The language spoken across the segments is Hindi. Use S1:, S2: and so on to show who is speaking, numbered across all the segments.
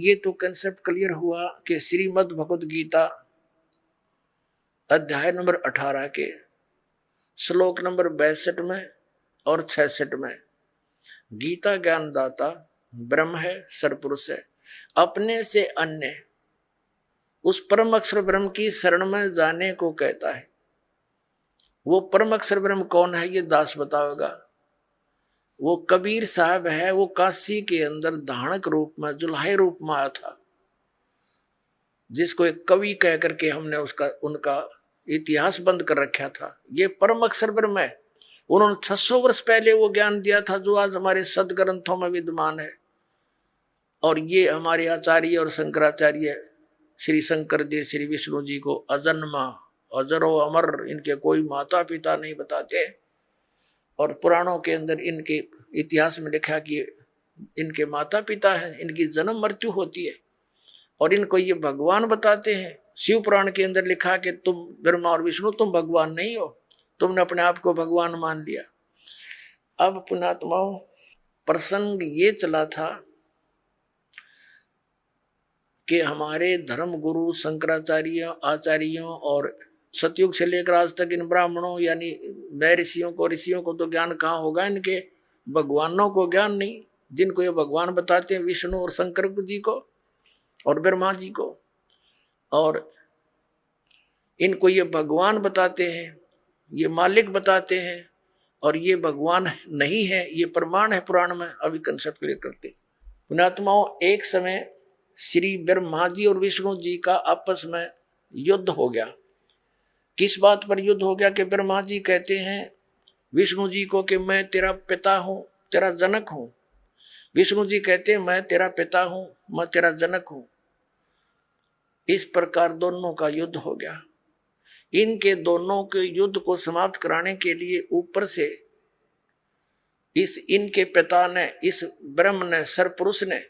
S1: ये तो कंसेप्ट क्लियर हुआ कि श्रीमद् भगवद गीता अध्याय नंबर 18 के श्लोक नंबर 62 में और 66 में गीता ज्ञानदाता ब्रह्म है, सरपुरुष है, अपने से अन्य उस परम अक्षर ब्रह्म की शरण में जाने को कहता है। वो परम अक्षर ब्रह्म कौन है ये दास बताओगा। वो कबीर साहब है, वो काशी के अंदर धानक रूप में, जुल्हाई रूप में आया था, जिसको एक कवि कह करके हमने उनका इतिहास बंद कर रखा था। ये परम अक्षर ब्रह्म है। उन्होंने 600 वर्ष पहले वो ज्ञान दिया था जो आज हमारे सदग्रंथों में विद्यमान है। और ये हमारे आचार्य और शंकराचार्य श्री शंकर देव श्री विष्णु जी को अजन्मा अजरो अमर, इनके कोई माता पिता नहीं बताते। और पुराणों के अंदर इनके इतिहास में लिखा कि इनके माता पिता हैं, इनकी जन्म मृत्यु होती है और इनको ये भगवान बताते हैं। शिव पुराण के अंदर लिखा कि तुम ब्रह्मा और विष्णु, तुम भगवान नहीं हो, तुमने अपने आप को भगवान मान लिया। अब पुणात्माओं, प्रसंग ये चला था कि हमारे धर्म गुरु शंकराचार्य आचार्यों और सतयुग से लेकर आज तक इन ब्राह्मणों यानी नए ऋषियों को तो ज्ञान कहाँ होगा, इनके भगवानों को ज्ञान नहीं। जिनको ये भगवान बताते हैं विष्णु और शंकर जी को और ब्रह्मा जी को, और इनको ये भगवान बताते हैं, ये मालिक बताते हैं, और ये भगवान नहीं है, ये प्रमाण है पुराण में। अभी कंसेप्ट क्लियर करते पुणात्माओं, एक समय श्री ब्रह्मा जी और विष्णु जी का आपस में युद्ध हो गया। किस बात पर युद्ध हो गया कि ब्रह्मा जी कहते हैं विष्णु जी को कि मैं तेरा पिता हूं, तेरा जनक हूं। विष्णु जी कहते हैं मैं तेरा पिता हूं, मैं तेरा जनक हूं। इस प्रकार दोनों का युद्ध हो गया। इनके दोनों के युद्ध को समाप्त कराने के लिए ऊपर से इनके पिता ने, इस ब्रह्म ने, सरपुरुष ने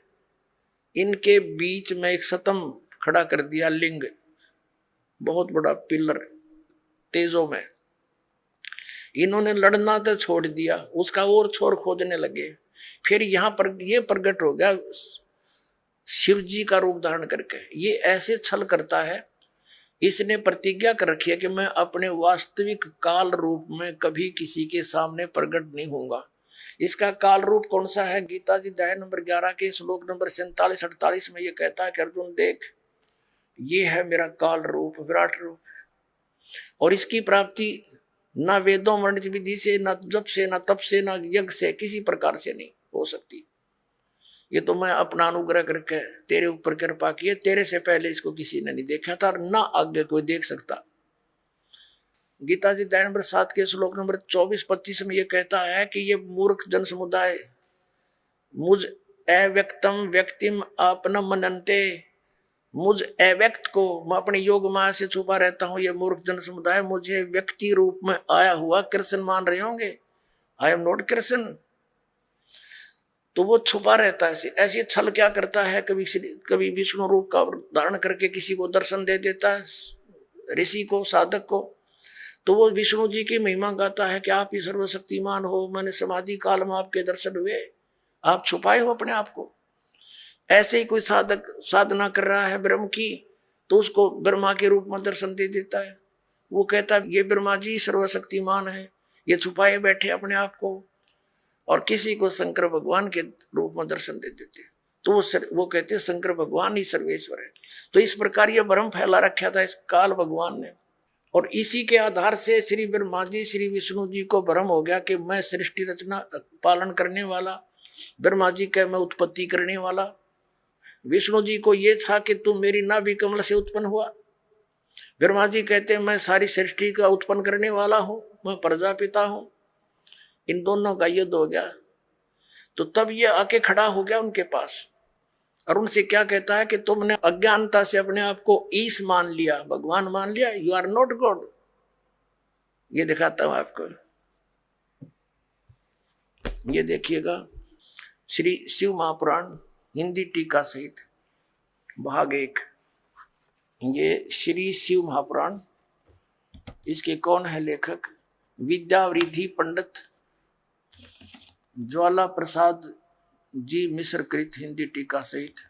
S1: इनके बीच में एक सतम खड़ा कर दिया, लिंग, बहुत बड़ा पिलर तेजों में। इन्होंने लड़ना तो छोड़ दिया, उसका और छोर खोदने लगे। फिर यहां पर ये प्रकट हो गया शिव जी का रूप धारण करके। ये ऐसे छल करता है, इसने प्रतिज्ञा कर रखी है कि मैं अपने वास्तविक काल रूप में कभी किसी के सामने प्रकट नहीं होऊंगा। इसका काल रूप कौन सा है? गीता जी अध्याय नंबर 11 के श्लोक नंबर 47-48 में ये कहता है कि अर्जुन देख, ये है मेरा काल रूप, विराट रूप, और इसकी प्राप्ति ना वेदों वर्णित विधि से, ना जप से, ना तप से, ना यज्ञ से, किसी प्रकार से नहीं हो सकती। ये तो मैं अपना अनुग्रह करके तेरे ऊपर कृपा की है, तेरे से पहले इसको किसी ने नहीं देखा था और ना आगे कोई देख सकता। गीता जी अध्याय नंबर 7 के श्लोक नंबर 24-25 में ये कहता है कि ये मूर्ख जन समुदाय मुझ अव्यक्तम व्यक्तिम आपन मनन्ते, मुझ अव्यक्त को मैं अपने योग माया से छुपा रहता हूं। ये मूर्ख जन समुदाय मुझे व्यक्ति रूप में आया हुआ कृष्ण मान रहे होंगे। I am not Krishna. तो वो छुपा रहता है, ऐसी छल क्या करता है, कभी विष्णु रूप का धारण करके किसी को दर्शन दे देता है, ऋषि को, साधक को। तो वो विष्णु जी की महिमा गाता है कि आप ही सर्वशक्तिमान हो, मैंने समाधि काल में आपके दर्शन हुए, आप छुपाए हो अपने आप को। ऐसे ही कोई साधक साधना कर रहा है ब्रह्म की, तो उसको ब्रह्मा के रूप में दर्शन दे देता है। वो कहता है ये ब्रह्मा जी सर्वशक्तिमान है, ये छुपाए बैठे अपने आप को, और किसी को शंकर भगवान के रूप में दर्शन दे देते हैं। तो वो कहते हैं शंकर भगवान ही सर्वेश्वर है। तो इस प्रकार ये भ्रम फैला रखा था इस काल भगवान ने, और इसी के आधार से श्री ब्रह्मा जी श्री विष्णु जी को भ्रम हो गया कि मैं सृष्टि रचना पालन करने वाला, ब्रह्मा जी का मैं उत्पत्ति करने वाला। विष्णु जी को ये था कि तू मेरी नाभि कमल से उत्पन्न हुआ। ब्रह्मा जी कहते हैं मैं सारी सृष्टि का उत्पन्न करने वाला हूं, मैं प्रजापिता हूं। इन दोनों का युद्ध हो गया। तो तब ये आके खड़ा हो गया उनके पास और उनसे क्या कहता है कि तुमने अज्ञानता से अपने आप को ईश मान लिया, भगवान मान लिया, यू आर नॉट गॉड। ये दिखाता हूं आपको, ये देखिएगा श्री शिव महापुराण हिंदी टीका सहित भाग 1। ये श्री शिव महापुराण, इसके कौन है लेखक? विद्यावृद्धि पंडित ज्वाला प्रसाद जी मिश्र कृत हिंदी टीका सहित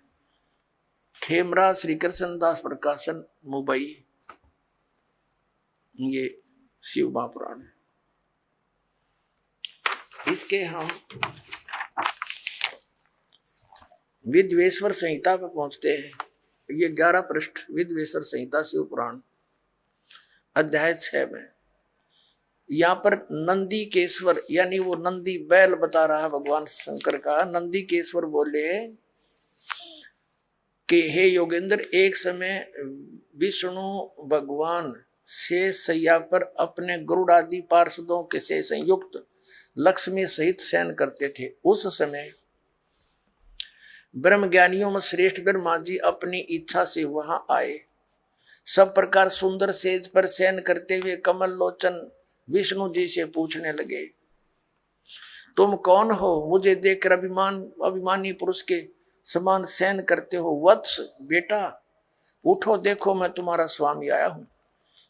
S1: खेमरा श्री कृष्ण दास प्रकाशन मुंबई, ये शिव महापुराण है। इसके हम विद्वेश्वर संहिता पर पहुंचते हैं। ये 11 पृष्ठ विद्वेश्वर संहिता शिव पुराण अध्याय 6 में यहाँ पर नंदी केश्वर यानी वो नंदी बैल बता रहा है भगवान शंकर का। नंदी केश्वर बोले कि हे योगेंद्र, एक समय विष्णु भगवान शेष सैया पर अपने गरुड़ आदि पार्षदों के से संयुक्त लक्ष्मी सहित शयन करते थे। उस समय ब्रह्म ज्ञानियों में श्रेष्ठ ब्रह्मा जी अपनी इच्छा से वहां आए। सब प्रकार सुंदर सेज पर शयन करते हुए कमल लोचन विष्णु जी से पूछने लगे, तुम कौन हो? मुझे देखकर अभिमानी पुरुष के समान शयन करते हो। वत्स बेटा उठो, देखो मैं तुम्हारा स्वामी आया हूं।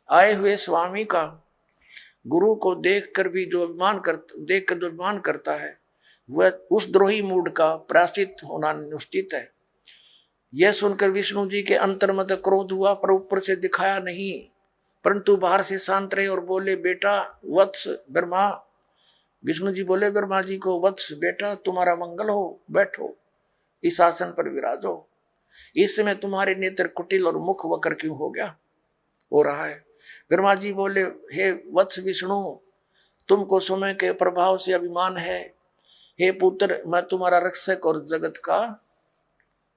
S1: आए हुए स्वामी का गुरु को देखकर भी जो अभिमान करता है वह उस द्रोही मूड का प्रायश्चित होना निश्चित है। यह सुनकर विष्णु जी के अंतर में क्रोध हुआ, पर ऊपर से दिखाया नहीं, परंतु बाहर से शांत रहे और बोले, बेटा वत्स ब्रह्मा। विष्णु जी बोले ब्रह्मा जी को, वत्स बेटा तुम्हारा मंगल हो, बैठो इस आसन पर विराजो। इस समय तुम्हारे नेत्र कुटिल और मुख वक्र क्यों हो रहा है? ब्रह्मा जी बोले, हे वत्स विष्णु, तुमको समय के प्रभाव से अभिमान है। हे पुत्र, मैं तुम्हारा रक्षक और जगत का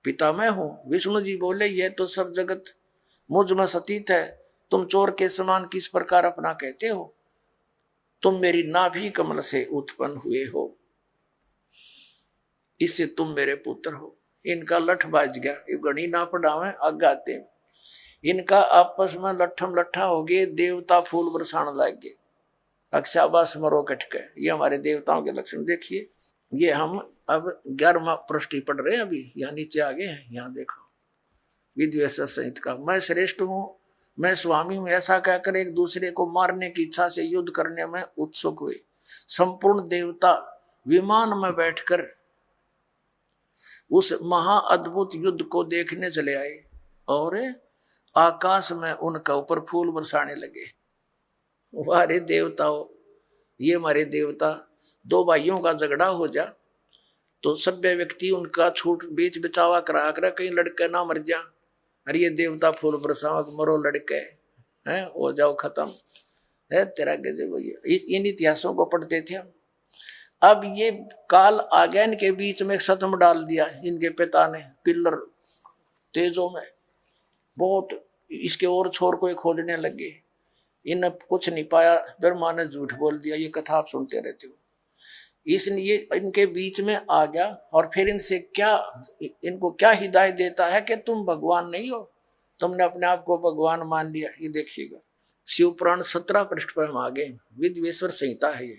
S1: पिता मैं हूं। विष्णु जी बोले, यह तो सब जगत मुझ में सतीत है। तुम चोर के समान किस प्रकार अपना कहते हो? तुम मेरी नाभि कमल से उत्पन्न हुए हो, इससे तुम मेरे पुत्र हो। इनका लठ बाज गया, ये गणी ना पढ़ावे आगाते। इनका आपस में लट्ठम लट्ठा हो गए, देवता फूल बरसाने लग गए। अक्षाबास मरो कटके, ये हमारे देवताओं के लक्षण देखिए। ये हम अब 11वां पृष्ठ पढ़ रहे हैं, अभी यहाँ नीचे आ गए हैं। यहाँ देखो विद्वेश्वर संहिता का, मैं श्रेष्ठ हूँ, मैं स्वामी हूँ, ऐसा कहकर एक दूसरे को मारने की इच्छा से युद्ध करने में उत्सुक हुए। संपूर्ण देवता विमान में बैठकर उस महाअद्भुत युद्ध को देखने चले आए और आकाश में उनका ऊपर फूल बरसाने लगे। हमारे देवताओं, ये हमारे देवता, दो भाइयों का झगड़ा हो जा तो सभ्य व्यक्ति उनका छूट बीच बचावा करा कर कहीं लड़के ना मर जा। अरे ये देवता फूल बरसावा, मरो लड़के हैं, हो जाओ खत्म है तेरा गजब। इन इतिहासों को पढ़ते थे हम। अब ये काल आ गया, इनके बीच में सतम डाल दिया इनके पिता ने पिल्लर तेजों में बहुत। इसके और छोर को खोजने लगे, इन कुछ नहीं पाया। ब्रह्मा ने झूठ बोल दिया। ये कथा आप सुनते रहते हो। इसलिए इनके बीच में आ गया और फिर इनको क्या हिदायत देता है कि तुम भगवान नहीं हो, तुमने अपने आप को भगवान मान लिया। ये देखिएगा शिव पुराण 17 पृष्ठ पर हम आ गए। विद्वेश्वर संहिता है ये,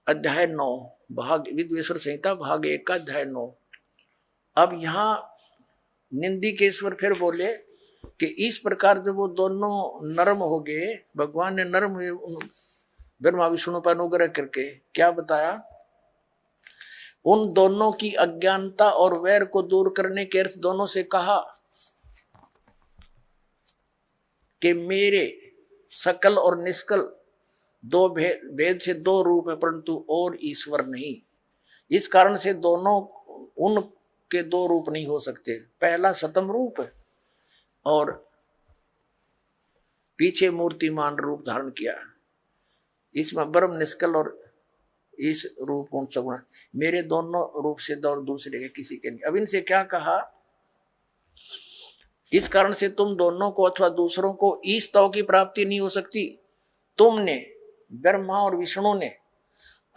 S1: अध्याय 9 भाग विद्वेश्वर संहिता भाग 1 का अध्याय 9। अब यहाँ निंदिकेश्वर फिर बोले कि इस प्रकार जब वो दोनों नरम हो गए, भगवान ने नरम हुए ब्रह्मा विष्णु पर अनुग्रह करके क्या बताया, उन दोनों की अज्ञानता और वैर को दूर करने के अर्थ दोनों से कहा कि मेरे सकल और निष्कल दो भेद से दो रूप है, परंतु और ईश्वर नहीं। इस कारण से दोनों उनके दो रूप नहीं हो सकते। पहला सतम रूप है और पीछे मूर्तिमान रूप धारण किया। इसमें ब्रह्म निष्कल और इस रूप कौन सा गुण, मेरे दोनों रूप से और दूसरे के किसी के नहीं। अब इनसे क्या कहा, इस कारण से तुम दोनों को अथवा दूसरों को ईश तव की प्राप्ति नहीं हो सकती। तुमने ब्रह्मा और विष्णु ने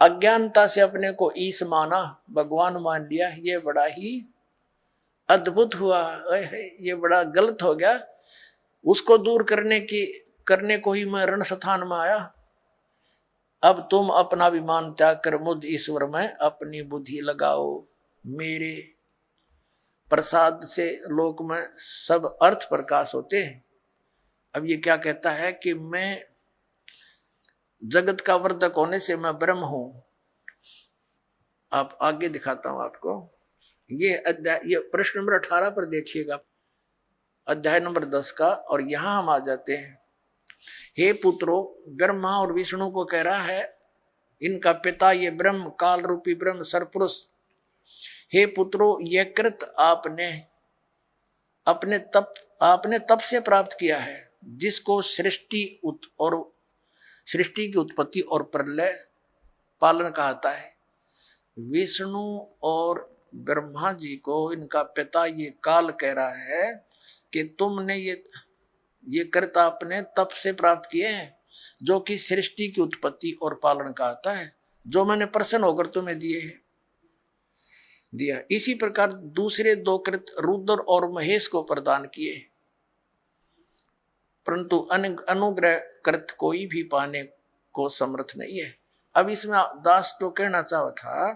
S1: अज्ञानता से अपने को ईश माना, भगवान मान लिया। ये बड़ा ही अद्भुत हुआ, ये बड़ा गलत हो गया। उसको दूर करने को ही मैं रण स्थान में आया। अब तुम अपना अभिमान त्याग कर मुझ ईश्वर में अपनी बुद्धि लगाओ। मेरे प्रसाद से लोक में सब अर्थ प्रकाश होते हैं। अब ये क्या कहता है कि मैं जगत का वर्धक होने से मैं ब्रह्म हूं। आप आगे दिखाता हूं आपको। ये प्रश्न नंबर 18 पर देखिएगा। अध्याय नंबर 10 का। और यहां हम आ जाते हैं। हे पुत्रो, ब्रह्मा और विष्णु को कह रहा है, इनका पिता ये ब्रह्म, काल रूपी ब्रह्म सरपुरुष, हे पुत्रो, यह कृत आपने तप से प्राप्त किया है, जिसको सृष्टि की उत्पत्ति और प्रलय पालन कहता है। विष्णु और ब्रह्मा जी को इनका पिता ये काल कह रहा है कि तुमने ये कृत आपने तप से प्राप्त किए हैं, जो कि सृष्टि की उत्पत्ति और पालन कहता है, जो मैंने प्रसन्न होकर तुम्हें दिया। इसी प्रकार दूसरे 2 कृत रुद्र और महेश को प्रदान किए, परंतु अनुग्रह कृत कोई भी पाने को समर्थ नहीं है। अब इसमें दास तो कहना चाहा था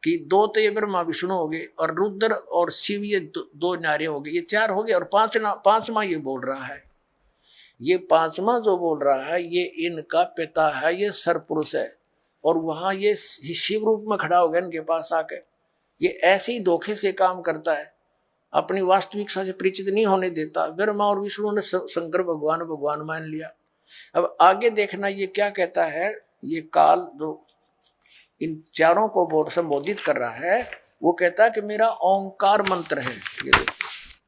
S1: कि 2 तो ये ब्रह्मा विष्णु हो गए, और रुद्र और शिव ये 2 नारे हो गए, ये 4 हो गए, और पांचवा ये बोल रहा है। ये पांचवा जो बोल रहा है ये इनका पिता है, ये सरपुरुष है, और वहां ये शिव रूप में खड़ा हो गया इनके पास आके। ये ऐसे ही धोखे से काम करता है, अपनी वास्तविकता से परिचित नहीं होने देता। ब्रह्मा और विष्णु ने शंकर भगवान मान लिया। अब आगे देखना ये क्या कहता है। ये काल जो इन चारों को संबोधित कर रहा है, वो कहता है कि मेरा ओंकार मंत्र है। ये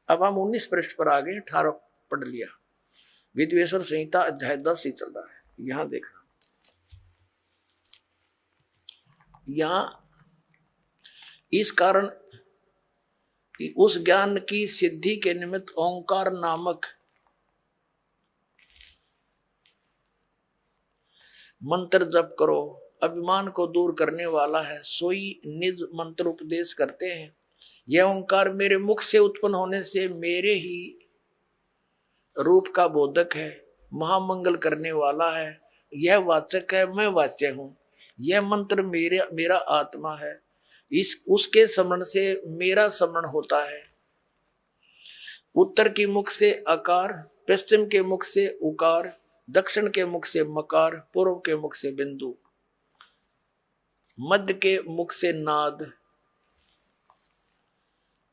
S1: अब हम 19 पृष्ठ पर आ गए, 18 पढ़ लिया। विद्वेश्वर संहिता अध्याय 10 ही चल रहा है। यहां देखना, यहां इस कारण उस ज्ञान की सिद्धि के निमित्त ओंकार नामक मंत्र जप करो। अभिमान को दूर करने वाला है, सोई निज मंत्र उपदेश करते हैं। यह ओंकार मेरे मुख से उत्पन्न होने से मेरे ही रूप का बोधक है, महामंगल करने वाला है। यह वाचक है, मैं वाच्य हूं। यह मंत्र मेरा आत्मा है, उसके स्मरण से मेरा स्मरण होता है। उत्तर के मुख से अकार, पश्चिम के मुख से उकार, दक्षिण के मुख से मकार, पूर्व के मुख से बिंदु, मध्य के मुख से नाद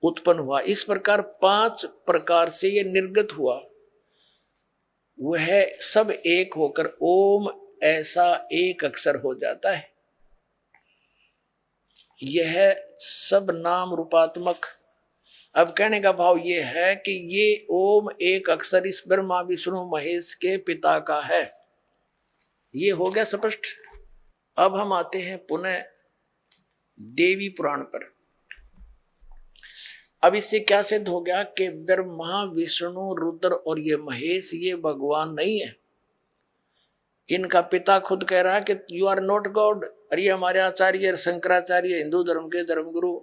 S1: उत्पन्न हुआ। इस प्रकार 5 प्रकार से ये निर्गत हुआ। वह सब एक होकर ओम ऐसा एक अक्षर हो जाता है। यह सब नाम रूपात्मक। अब कहने का भाव ये है कि ये ओम एक अक्षर इस ब्रह्मा विष्णु महेश के पिता का है। ये हो गया स्पष्ट। अब हम आते हैं पुनः देवी पुराण पर। अब इससे क्या सिद्ध हो गया कि ब्रह्मा विष्णु रुद्र और ये महेश ये भगवान नहीं है। इनका पिता खुद कह रहा है कि यू आर नॉट गॉड। अरे हमारे आचार्य शंकराचार्य हिंदू धर्म के धर्मगुरु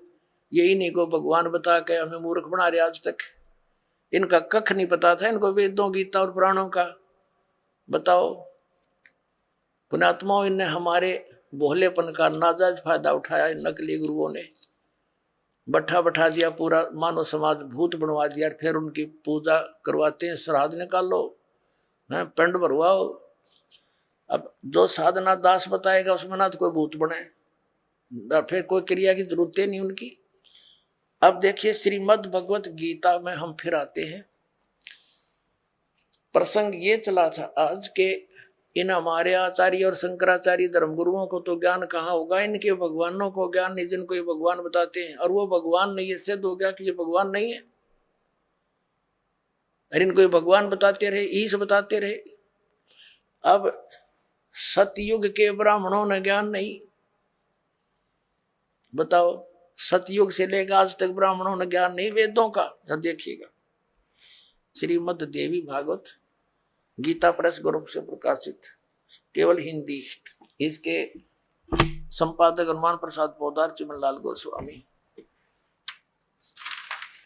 S1: यही नहीं को भगवान बता के हमें मूर्ख बना रहे। आज तक इनका कख नहीं पता था, इनको वेदों गीता और पुराणों का। बताओ, पुण्यात्माओं, इनने हमारे भोलेपन का नाजायज फायदा उठाया। नकली गुरुओं ने बैठा दिया, पूरा मानव समाज भूत बनवा दिया, फिर उनकी पूजा करवाते हैं। श्राद्ध निकालो, पिंड भरवाओ। अब जो साधना दास बताएगा उसमें ना तो कोई भूत बने, फिर कोई क्रिया की जरूरत नहीं उनकी। अब देखिए श्रीमद् भगवत गीता में हम फिर आते हैं। प्रसंग ये चला था आज के इन हमारे आचार्य और शंकराचार्य धर्मगुरुओं को तो ज्ञान कहाँ होगा, इनके भगवानों को ज्ञान नहीं जिनको ये भगवान बताते हैं। और वो भगवान नहीं, ये सिद्ध हो गया कि ये भगवान नहीं है। अरे इनको ये भगवान बताते रहे, ईश बताते रहे। अब सतयुग के ब्राह्मणों ने ज्ञान नहीं। बताओ, सतयुग से लेकर आज तक ब्राह्मणों ने ज्ञान नहीं वेदों का। जब देखिएगा श्रीमद् देवी भागवत गीता प्रेस ग्रुप से प्रकाशित, केवल हिंदी। इसके संपादक हनुमान प्रसाद पोदार, चिमनलाल गोस्वामी।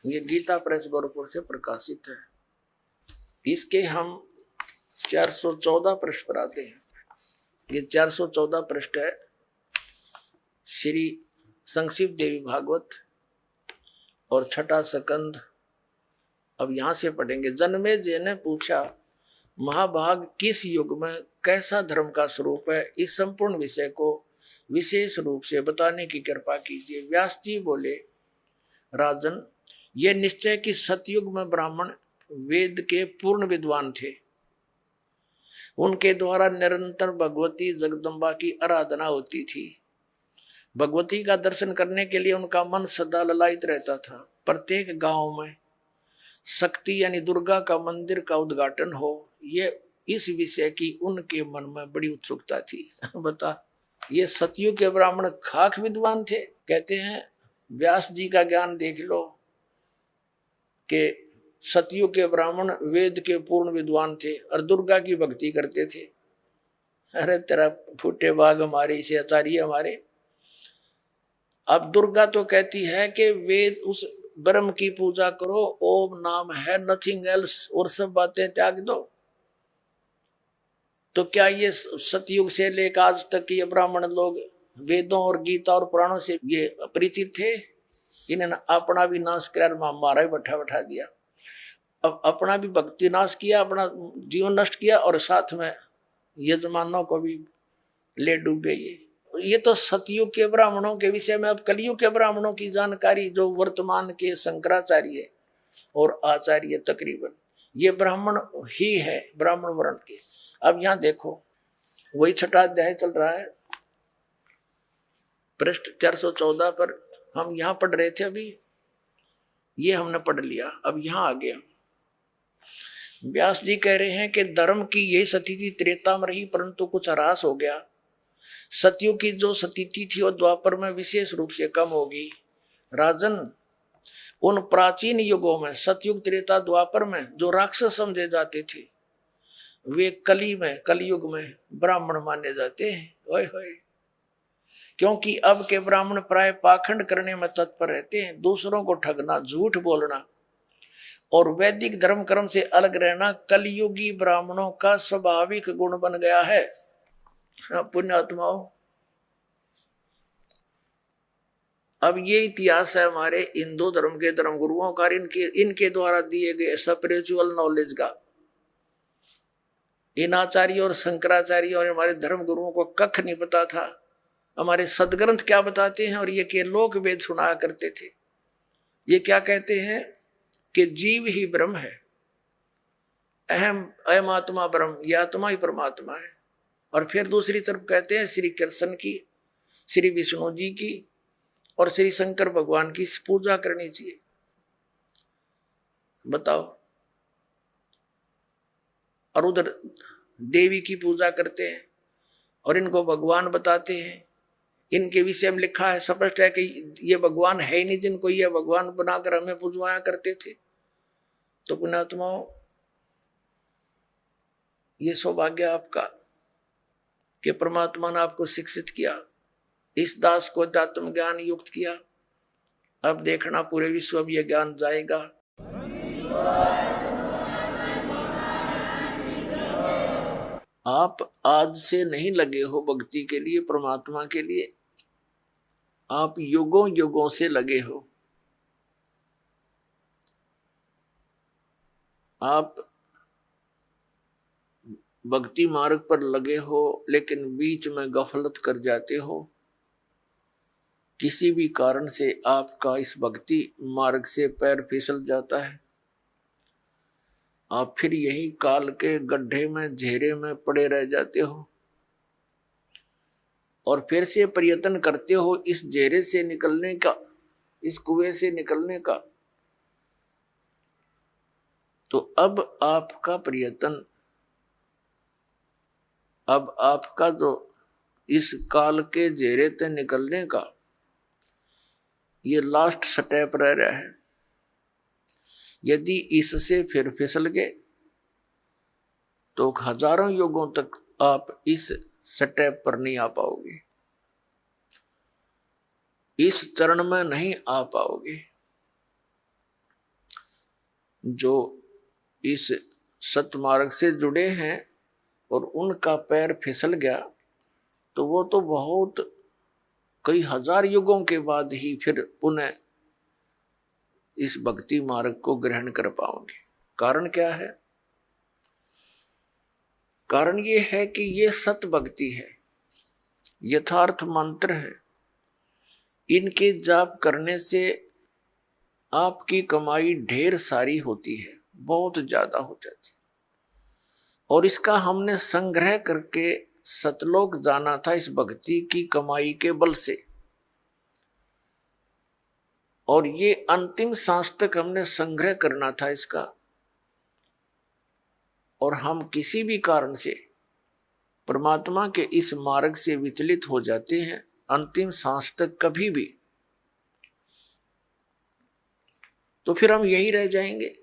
S1: ये गीता प्रेस गोरखपुर से प्रकाशित है। इसके हम 414 पृष्ठ पर आते हैं। ये 414 पृष्ठ है श्री संक्षिप्त देवी भागवत और छठा सकंद। अब यहां से पढ़ेंगे। जन्मेजय ने पूछा, महाभाग किस युग में कैसा धर्म का स्वरूप है, इस संपूर्ण विषय को विशेष रूप से बताने की कृपा कीजिए। व्यास जी बोले, राजन, यह निश्चय कि सतयुग में ब्राह्मण वेद के पूर्ण विद्वान थे। उनके द्वारा निरंतर भगवती जगदम्बा की आराधना होती थी। भगवती का दर्शन करने के लिए उनका मन सदा ललायित रहता था। प्रत्येक गांव में शक्ति यानी दुर्गा का मंदिर का उद्घाटन हो, ये इस विषय की उनके मन में बड़ी उत्सुकता थी। बता, ये सतयुग के ब्राह्मण खाक विद्वान थे। कहते हैं व्यास जी का ज्ञान देख लो कि सतयुग के ब्राह्मण वेद के पूर्ण विद्वान थे और दुर्गा की भक्ति करते थे। अरे तेरा फूटे बाग हमारे, इसे आचार्य हमारे। अब दुर्गा तो कहती है कि वेद उस ब्रह्म की पूजा करो, ओम नाम है, नथिंग एल्स, और सब बातें त्याग दो। तो क्या ये सतयुग से लेकर आज तक ये ब्राह्मण लोग वेदों और गीता और पुराणों से ये अपरिचित थे? इन्होंने अपना भी नाश कर हमारा भी बैठा दिया। अब अपना भी भक्ति नाश किया, अपना जीवन नष्ट किया, और साथ में यजमानों को भी ले डूबे। ये तो सतयुग के ब्राह्मणों के विषय में। अब कलयुग के ब्राह्मणों की जानकारी जो वर्तमान के शंकराचार्य और आचार्य तकरीबन ये ब्राह्मण ही है, ब्राह्मण वर्ण के। अब यहां देखो, वही छठा अध्याय चल रहा है, पृष्ठ 414 पर हम यहां पढ़ रहे थे। अभी ये हमने पढ़ लिया, अब यहां आ गया। व्यास जी कह रहे हैं कि धर्म की यही स्थिति त्रेता में रही, परंतु कुछ ह्रास हो गया। सतयुग की जो स्थिति थी वो द्वापर में विशेष रूप से कम होगी। राजन, उन प्राचीन युगों में सतयुग त्रेता द्वापर में जो राक्षस समझे जाते थे, वे कलयुग में ब्राह्मण माने जाते हैं। ओए होए, क्योंकि अब के ब्राह्मण प्राय पाखंड करने में तत्पर रहते हैं। दूसरों को ठगना, झूठ बोलना और वैदिक धर्म कर्म से अलग रहना कलयुगी ब्राह्मणों का स्वाभाविक गुण बन गया है। पुण्यात्माओं, अब ये इतिहास है हमारे हिंदू धर्म के धर्म गुरुओं का, इनके द्वारा दिए गए स्पिरिचुअल नॉलेज का। इन आचार्य और शंकराचार्य और हमारे धर्म गुरुओं को कख नहीं पता था हमारे सदग्रंथ क्या बताते हैं। और ये के लोक वेद सुनाया करते थे। ये क्या कहते हैं कि जीव ही ब्रह्म है, अहम आत्मा ब्रह्म, ये आत्मा ही परमात्मा है। और फिर दूसरी तरफ कहते हैं श्री कृष्ण की, श्री विष्णु जी की और श्री शंकर भगवान की पूजा करनी चाहिए। बताओ, और उधर देवी की पूजा करते हैं और इनको भगवान बताते हैं। इनके विषय में लिखा है, स्पष्ट है कि ये भगवान है ही नहीं जिनको ये भगवान बनाकर हमें पूजवाया करते थे। तो पुण्यात्माओं, ये सौभाग्य आपका कि परमात्मा ने आपको शिक्षित किया, इस दास को अध्यात्म ज्ञान युक्त किया। अब देखना पूरे विश्व में यह ज्ञान जाएगा। आप आज से नहीं लगे हो भक्ति के लिए, परमात्मा के लिए, आप युगों युगों से लगे हो। आप भक्ति मार्ग पर लगे हो, लेकिन बीच में गफलत कर जाते हो। किसी भी कारण से आपका इस भक्ति मार्ग से पैर फिसल जाता है। आप फिर यही काल के गड्ढे में, घेरे में पड़े रह जाते हो और फिर से प्रयत्न करते हो इस घेरे से निकलने का, इस कुएं से निकलने का। तो अब आपका प्रयत्न, अब आपका जो इस काल के घेरे से निकलने का ये लास्ट स्टेप रह रहा है। यदि इससे फिर फिसल गए तो हजारों युगों तक आप इस स्टेप पर नहीं आ पाओगे, इस चरण में नहीं आ पाओगे। जो इस सतमार्ग से जुड़े हैं और उनका पैर फिसल गया तो वो तो बहुत कई हजार युगों के बाद ही फिर पुनः इस भक्ति मार्ग को ग्रहण कर पाओगे। कारण क्या है? कारण ये है कि ये सत भक्ति है, यथार्थ मंत्र है। इनके जाप करने से आपकी कमाई ढेर सारी होती है, बहुत ज्यादा हो जाती। और इसका हमने संग्रह करके सतलोक जाना था इस भक्ति की कमाई के बल से, और ये अंतिम सांस तक हमने संग्रह करना था इसका। और हम किसी भी कारण से परमात्मा के इस मार्ग से विचलित हो जाते हैं अंतिम सांस तक कभी भी, तो फिर हम यही रह जाएंगे।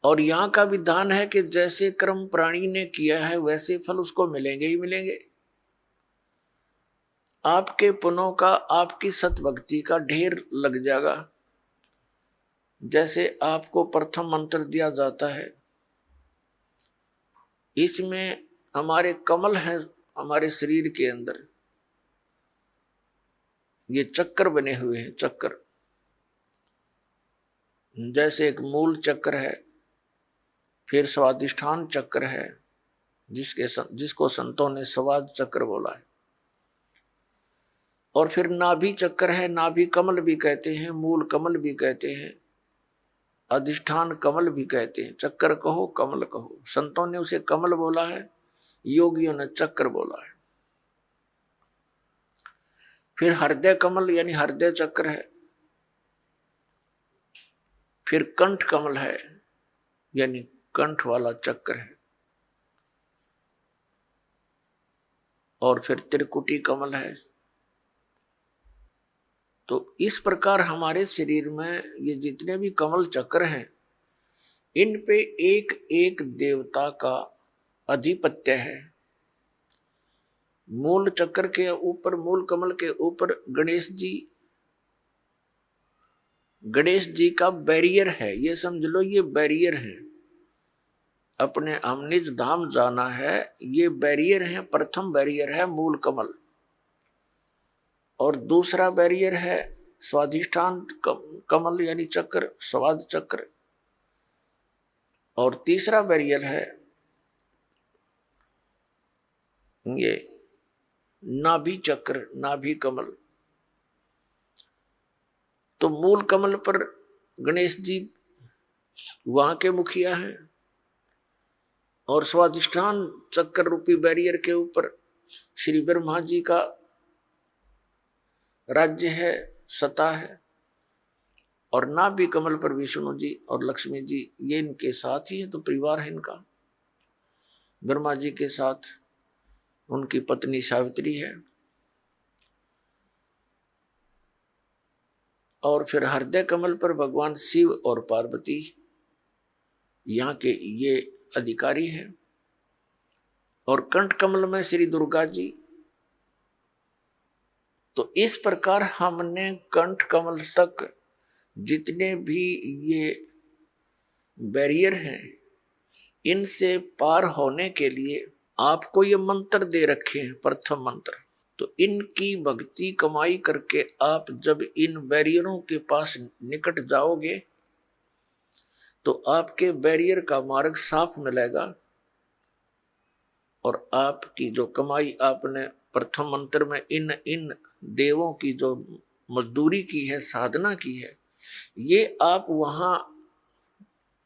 S1: और यहां का विधान है कि जैसे कर्म प्राणी ने किया है वैसे फल उसको मिलेंगे ही मिलेंगे। आपके पुण्यों का, आपकी सतभक्ति का ढेर लग जाएगा। जैसे आपको प्रथम मंत्र दिया जाता है, इसमें हमारे कमल हैं, हमारे शरीर के अंदर ये चक्कर बने हुए हैं। चक्कर जैसे एक मूल चक्र है, फिर स्वादिष्ठान चक्र है जिसको संतों ने स्वाद चक्र बोला है, और फिर नाभि चक्र है, नाभि कमल भी कहते हैं, मूल कमल भी कहते हैं, अधिष्ठान कमल भी कहते हैं। चक्कर कहो कमल कहो, संतों ने उसे कमल बोला है, योगियों ने चक्र बोला है। फिर हृदय कमल यानी हृदय चक्र है, फिर कंठ कमल है यानी कंठ वाला चक्र है, और फिर त्रिकुटी कमल है। तो इस प्रकार हमारे शरीर में ये जितने भी कमल चक्र हैं, इन पे एक एक देवता का अधिपत्य है। मूल चक्र के ऊपर, मूल कमल के ऊपर गणेश जी का बैरियर है, ये समझ लो ये बैरियर है। अपने हम निज धाम जाना है, ये बैरियर है। प्रथम बैरियर है मूल कमल, और दूसरा बैरियर है स्वाधिष्ठान कमल यानी चक्र, स्वाद चक्र, और तीसरा बैरियर है ये नाभि चक्र, नाभि कमल। तो मूल कमल पर गणेश जी वहां के मुखिया हैं, और स्वाधिष्ठान चक्र रूपी बैरियर के ऊपर श्री ब्रह्मा जी का राज्य है, सत्ता है, और नाभि कमल पर विष्णु जी और लक्ष्मी जी, ये इनके साथ ही है। तो परिवार है इनका। ब्रह्मा जी के साथ उनकी पत्नी सावित्री है, और फिर हृदय कमल पर भगवान शिव और पार्वती यहाँ के ये अधिकारी हैं, और कंठ कमल में श्री दुर्गा जी। तो इस प्रकार हमने कंठ कमल तक जितने भी ये बैरियर हैं, इनसे पार होने के लिए आपको ये मंत्र दे रखे हैं, प्रथम मंत्र। तो इनकी भक्ति कमाई करके आप जब इन बैरियरों के पास निकट जाओगे तो आपके बैरियर का मार्ग साफ मिलेगा, और आपकी जो कमाई आपने प्रथम मंत्र में इन इन देवों की जो मजदूरी की है, साधना की है, ये आप वहां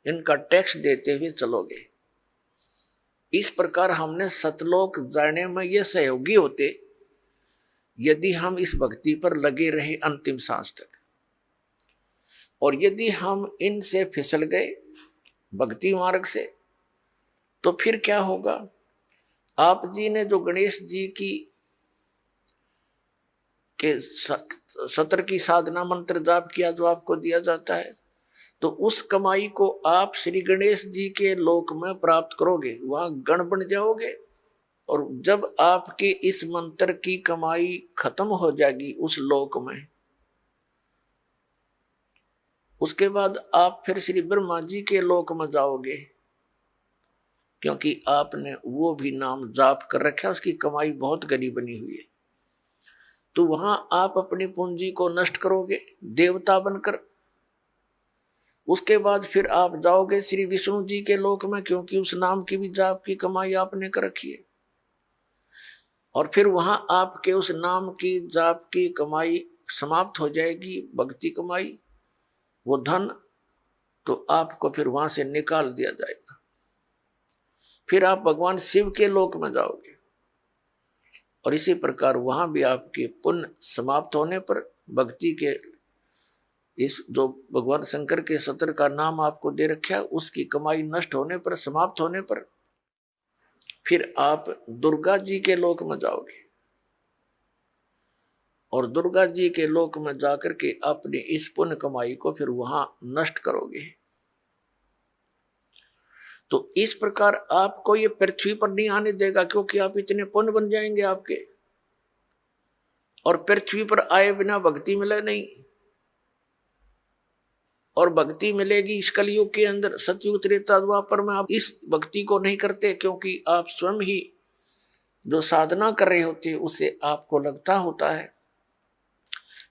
S1: इनका टैक्स देते हुए चलोगे। इस प्रकार हमने सतलोक जाने में ये सहयोगी होते यदि हम इस भक्ति पर लगे रहे अंतिम सांस तक। और यदि हम इनसे फिसल गए भक्ति मार्ग से, तो फिर क्या होगा? आप जी ने जो गणेश जी की के सत्र की साधना मंत्र जाप किया जो आपको दिया जाता है, तो उस कमाई को आप श्री गणेश जी के लोक में प्राप्त करोगे, वहां गण बन जाओगे। और जब आपकी इस मंत्र की कमाई खत्म हो जाएगी उस लोक में, उसके बाद आप फिर श्री ब्रह्मा जी के लोक में जाओगे, क्योंकि आपने वो भी नाम जाप कर रखा है, उसकी कमाई बहुत घनी बनी हुई है। तो वहां आप अपनी पूंजी को नष्ट करोगे देवता बनकर। उसके बाद फिर आप जाओगे श्री विष्णु जी के लोक में, क्योंकि उस नाम की भी जाप की कमाई आपने कर रखी है। और फिर वहां आपके उस नाम की जाप की कमाई समाप्त हो जाएगी, भक्ति कमाई, वो धन तो आपको फिर वहां से निकाल दिया जाएगा। फिर आप भगवान शिव के लोक में जाओगे और इसी प्रकार वहां भी आपके पुण्य समाप्त होने पर भक्ति के इस जो भगवान शंकर के सत्र का नाम आपको दे रखा है उसकी कमाई नष्ट होने पर, समाप्त होने पर फिर आप दुर्गा जी के लोक में जाओगे और दुर्गा जी के लोक में जाकर के अपनी इस पुण्य कमाई को फिर वहां नष्ट करोगे। तो इस प्रकार आपको ये पृथ्वी पर नहीं आने देगा, क्योंकि आप इतने पुण्य बन जाएंगे आपके, और पृथ्वी पर आए बिना भक्ति मिले नहीं। और भक्ति मिलेगी इस कलयुग के अंदर, सतयुग त्रेता द्वापर में आप इस भक्ति को नहीं करते, क्योंकि आप स्वयं ही जो साधना कर रहे होते हैं उसे आपको लगता होता है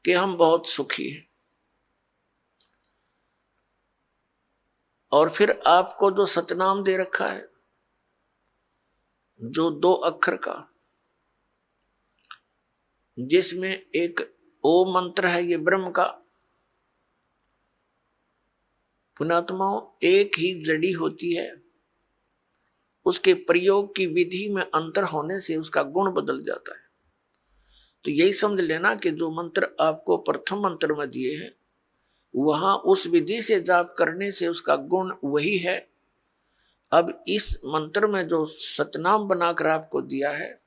S1: कि हम बहुत सुखी हैं। और फिर आपको जो सतनाम दे रखा है, जो 2 अक्षर का, जिसमें एक ओम मंत्र है, ये ब्रह्म का। पुण्यात्माओं, एक ही जड़ी होती है, उसके प्रयोग की विधि में अंतर होने से उसका गुण बदल जाता है। तो यही समझ लेना कि जो मंत्र आपको प्रथम मंत्र में दिए हैं वहां उस विधि से जाप करने से उसका गुण वही है। अब इस मंत्र में जो सतनाम बनाकर आपको दिया है,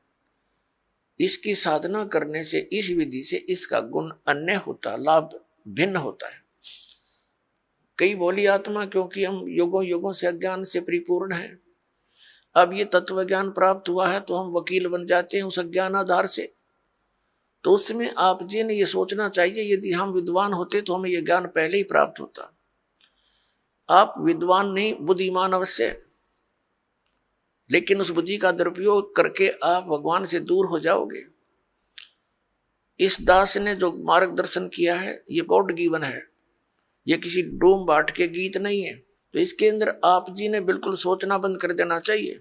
S1: इसकी साधना करने से, इस विधि से इसका गुण अन्य होता, लाभ भिन्न होता है। कई बोली आत्मा, क्योंकि हम युगों युगों से अज्ञान से परिपूर्ण हैं, अब ये तत्व ज्ञान प्राप्त हुआ है तो हम वकील बन जाते हैं उस अज्ञान आधार से। तो उसमें आप जी ने ये सोचना चाहिए, यदि हम विद्वान होते तो हमें यह ज्ञान पहले ही प्राप्त होता। आप विद्वान नहीं, बुद्धिमान अवश्य, लेकिन उस बुद्धि का दुरुपयोग करके आप भगवान से दूर हो जाओगे। इस दास ने जो मार्गदर्शन किया है ये गॉड गिवन है, ये किसी डूम बाट के गीत नहीं है। तो इसके अंदर आप जी ने बिल्कुल सोचना बंद कर देना चाहिए।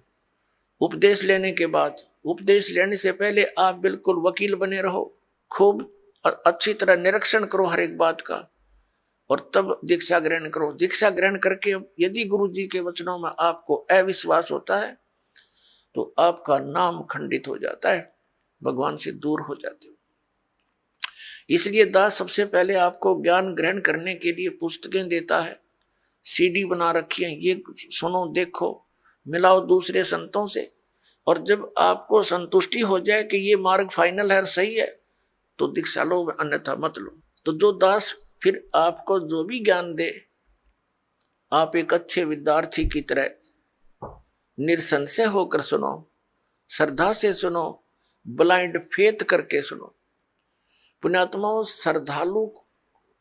S1: उपदेश लेने के बाद, उपदेश लेने से पहले आप बिल्कुल वकील बने रहो, खूब अच्छी तरह निरीक्षण करो हर एक बात का, और तब दीक्षा ग्रहण करो। दीक्षा ग्रहण करके यदि गुरु जी के वचनों में आपको अविश्वास होता है तो आपका नाम खंडित हो जाता है, भगवान से दूर हो जाते हो। इसलिए दास सबसे पहले आपको ज्ञान ग्रहण करने के लिए पुस्तकें देता है, सीडी बना रखी है, ये सुनो, देखो, मिलाओ दूसरे संतों से, और जब आपको संतुष्टि हो जाए कि ये मार्ग फाइनल है, सही है, तो दीक्षा लो, अन्यथा मत लो। तो जो दास फिर आपको जो भी ज्ञान दे, आप एक अच्छे विद्यार्थी की तरह निसंशय होकर सुनो, श्रद्धा से सुनो, ब्लाइंड फेथ करके सुनो। पुण्यात्माओं, श्रद्धालु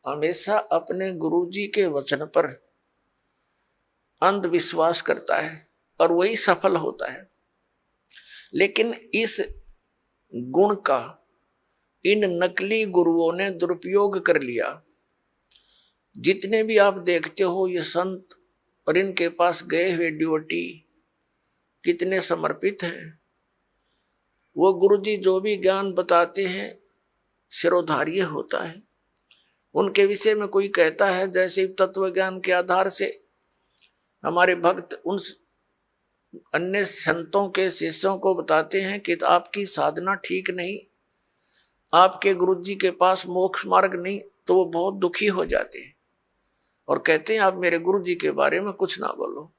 S1: हमेशा अपने गुरु जी के वचन पर अंधविश्वास करता है और वही सफल होता है। लेकिन इस गुण का इन नकली गुरुओं ने दुरुपयोग कर लिया। जितने भी आप देखते हो ये संत और इनके पास गए हुए डिवोटी कितने समर्पित हैं। वो गुरुजी जो भी ज्ञान बताते हैं शिरोधार्य होता है। उनके विषय में कोई कहता है जैसे तत्व ज्ञान के आधार से हमारे भक्त उन अन्य संतों के शिष्यों को बताते हैं कि आपकी साधना ठीक नहीं, आपके गुरुजी के पास मोक्ष मार्ग नहीं, तो वो बहुत दुखी हो जाते हैं और कहते हैं आप मेरे गुरुजी के बारे में कुछ ना बोलो।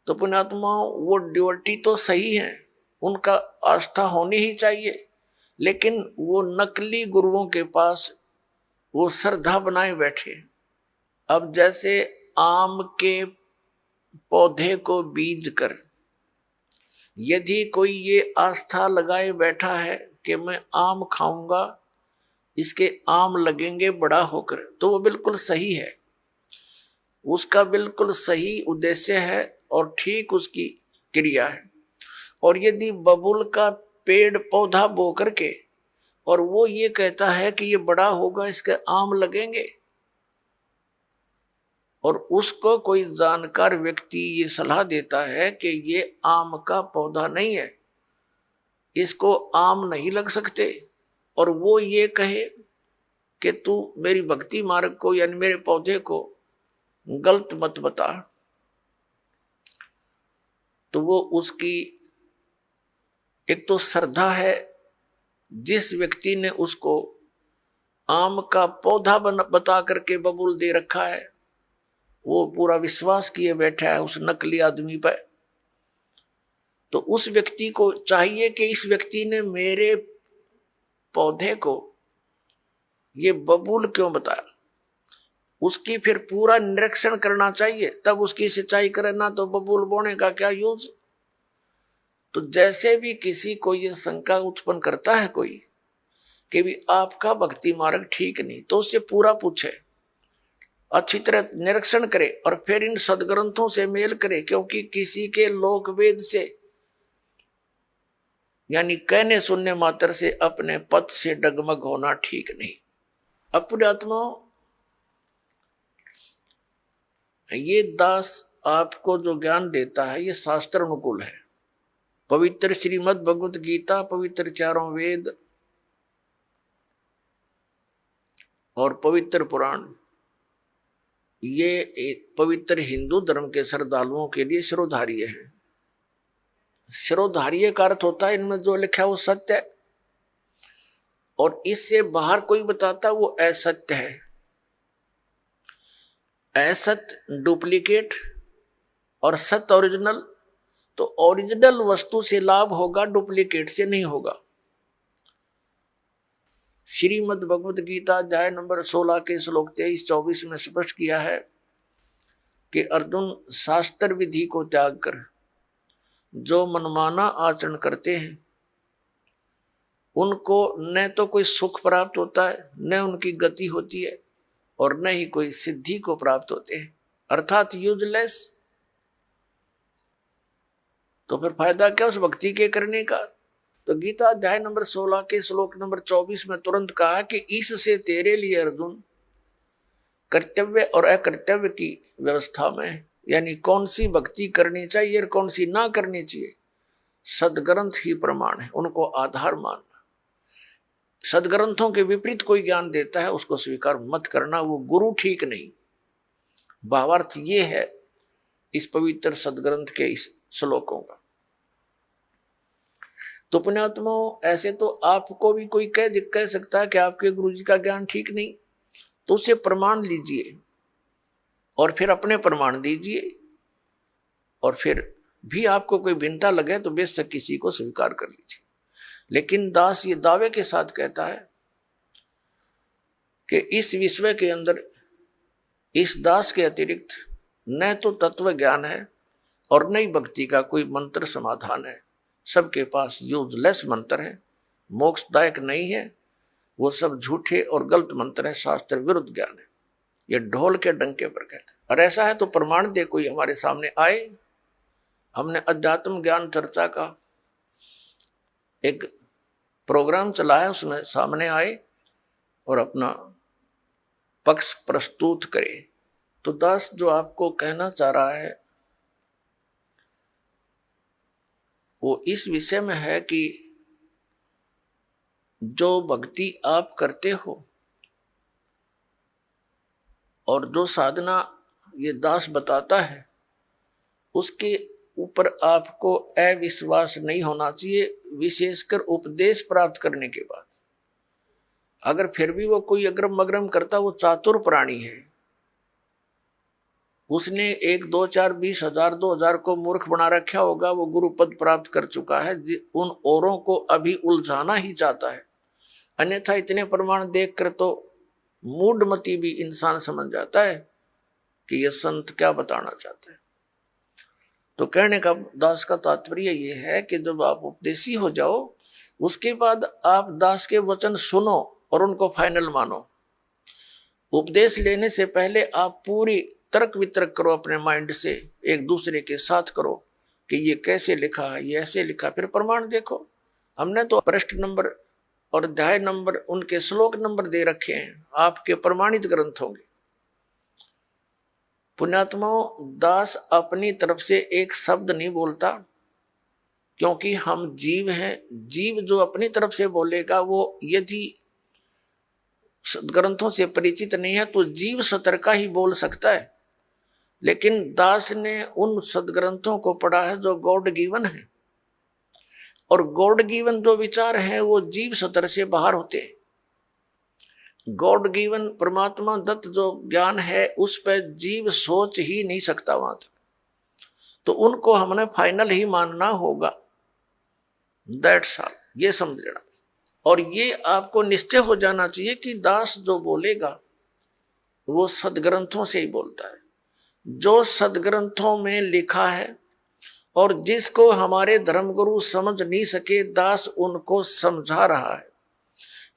S1: तो पुण्यात्माओं, वो ड्यूटी तो सही है, उनका आस्था होनी ही चाहिए, लेकिन वो नकली गुरुओं के पास वो श्रद्धा बनाए बैठे। अब जैसे आम के पौधे को बीज कर यदि कोई ये आस्था लगाए बैठा है कि मैं आम खाऊंगा, इसके आम लगेंगे बड़ा होकर, तो वो बिल्कुल सही है, उसका बिल्कुल सही उद्देश्य है और ठीक उसकी क्रिया है। और यदि बबुल का पेड़ पौधा बो करके और वो ये कहता है कि ये बड़ा होगा, इसके आम लगेंगे, और उसको कोई जानकार व्यक्ति ये सलाह देता है कि ये आम का पौधा नहीं है, इसको आम नहीं लग सकते, और वो ये कहे कि तू मेरी भक्ति मार्ग को यानी मेरे पौधे को गलत मत बता, तो वो उसकी एक तो श्रद्धा है, जिस व्यक्ति ने उसको आम का पौधा बता करके बबूल दे रखा है, वो पूरा विश्वास किए बैठा है उस नकली आदमी पर। तो उस व्यक्ति को चाहिए कि इस व्यक्ति ने मेरे पौधे को ये बबूल क्यों बताया, उसकी फिर पूरा निरीक्षण करना चाहिए, तब उसकी सिंचाई करना, तो बबूल बोने का क्या यूज। तो जैसे भी किसी को ये शंका उत्पन्न करता है कोई कि भी आपका भक्ति मार्ग ठीक नहीं, तो उससे पूरा पूछे, अच्छी तरह निरीक्षण करे और फिर इन सदग्रंथों से मेल करे, क्योंकि किसी के लोक वेद से यानी कहने सुनने मात्र से अपने पद से डगमग होना ठीक नहीं। अपने आत्मा ये दास आपको जो ज्ञान देता है ये शास्त्र अनुकूल है। पवित्र श्रीमद् भगवत गीता, पवित्र चारों वेद और पवित्र पुराण, ये एक पवित्र हिंदू धर्म के श्रद्धालुओं के लिए शिरोधार्य है। शिरोधार्य का अर्थ होता है इनमें जो लिखा है वो सत्य है, और इससे बाहर कोई बताता वो असत्य है। असत्य डुप्लीकेट और सत्य ओरिजिनल। तो ओरिजिनल वस्तु से लाभ होगा, डुप्लीकेट से नहीं होगा। श्रीमद् भगवत गीता अध्याय नंबर 16 के श्लोक 23-24 में स्पष्ट किया है कि अर्जुन, शास्त्र विधि को त्याग कर जो मनमाना आचरण करते हैं उनको न तो कोई सुख प्राप्त होता है, न उनकी गति होती है, और न ही कोई सिद्धि को प्राप्त होते हैं, अर्थात यूजलेस। तो फिर फायदा क्या उस भक्ति के करने का। तो गीता अध्याय नंबर 16 के श्लोक नंबर 24 में तुरंत कहा कि इससे तेरे लिए अर्जुन कर्तव्य और अकर्तव्य की व्यवस्था में, यानी कौन सी भक्ति करनी चाहिए और कौन सी ना करनी चाहिए, सदग्रंथ ही प्रमाण है, उनको आधार मानना। सदग्रंथों के विपरीत कोई ज्ञान देता है उसको स्वीकार मत करना, वो गुरु ठीक नहीं। भावार्थ ये है इस पवित्र सदग्रंथ के इस श्लोकों का। तो पुण्यात्मा, ऐसे तो आपको भी कोई कह सकता है कि आपके गुरु जी का ज्ञान ठीक नहीं, तो उसे प्रमाण लीजिए और फिर अपने प्रमाण दीजिए, और फिर भी आपको कोई भिन्नता लगे तो बेशक किसी को स्वीकार कर लीजिए। लेकिन दास ये दावे के साथ कहता है कि इस विश्व के अंदर इस दास के अतिरिक्त न तो तत्व ज्ञान है और न ही भक्ति का कोई मंत्र समाधान है। सबके पास यूजलेस मंत्र है, मोक्षदायक नहीं है, वो सब झूठे और गलत मंत्र है, शास्त्र विरुद्ध ज्ञान है। ये ढोल के डंके पर कहते हैं। और ऐसा है तो प्रमाण दे कोई हमारे सामने आए। हमने अध्यात्म ज्ञान चर्चा का एक प्रोग्राम चलाया, उसमें सामने आए और अपना पक्ष प्रस्तुत करे। तो दास जो आपको कहना चाह रहा है वो इस विषय में है कि जो भक्ति आप करते हो और जो साधना ये दास बताता है उसके ऊपर आपको अविश्वास नहीं होना चाहिए, विशेषकर उपदेश प्राप्त करने के बाद। अगर फिर भी वो कोई अग्रम मग्रम करता, वो चातुर प्राणी है, उसने 1 2 4 20 हजार 2000 को मूर्ख बना रखा होगा, वो गुरु पद प्राप्त कर चुका है, उन औरों को अभी उलझाना ही चाहता है। अन्यथा इतने प्रमाण देखकर तो मूढ़मती भी इंसान समझ जाता है कि यह संत क्या बताना चाहता है। तो कहने का दास का तात्पर्य ये है कि जब आप उपदेशी हो जाओ उसके बाद आप दास के वचन सुनो और उनको फाइनल मानो। उपदेश लेने से पहले आप पूरी तर्क वितर्क करो, अपने माइंड से एक दूसरे के साथ करो कि ये कैसे लिखा है, ये ऐसे लिखा, फिर प्रमाण देखो। हमने तो पृष्ठ नंबर और अध्याय नंबर, उनके श्लोक नंबर दे रखे हैं, आपके प्रमाणित ग्रंथ होंगे। पुण्यात्माओं, दास अपनी तरफ से एक शब्द नहीं बोलता, क्योंकि हम जीव हैं। जीव जो अपनी तरफ से बोलेगा वो यदि ग्रंथों से परिचित नहीं है तो जीव सतर का ही बोल सकता है। लेकिन दास ने उन सदग्रंथों को पढ़ा है जो गॉड गिवन है, और गॉड गिवन जो विचार है वो जीव सतर से बाहर होते हैं। गॉड गिवन परमात्मा दत्त जो ज्ञान है उस पर जीव सोच ही नहीं सकता वहां तक, तो उनको हमने फाइनल ही मानना होगा। दैट्स ऑल, ये समझ लेना। और ये आपको निश्चय हो जाना चाहिए कि दास जो बोलेगा वो सदग्रंथों से ही बोलता है, जो सदग्रंथों में लिखा है, और जिसको हमारे धर्मगुरु समझ नहीं सके दास उनको समझा रहा है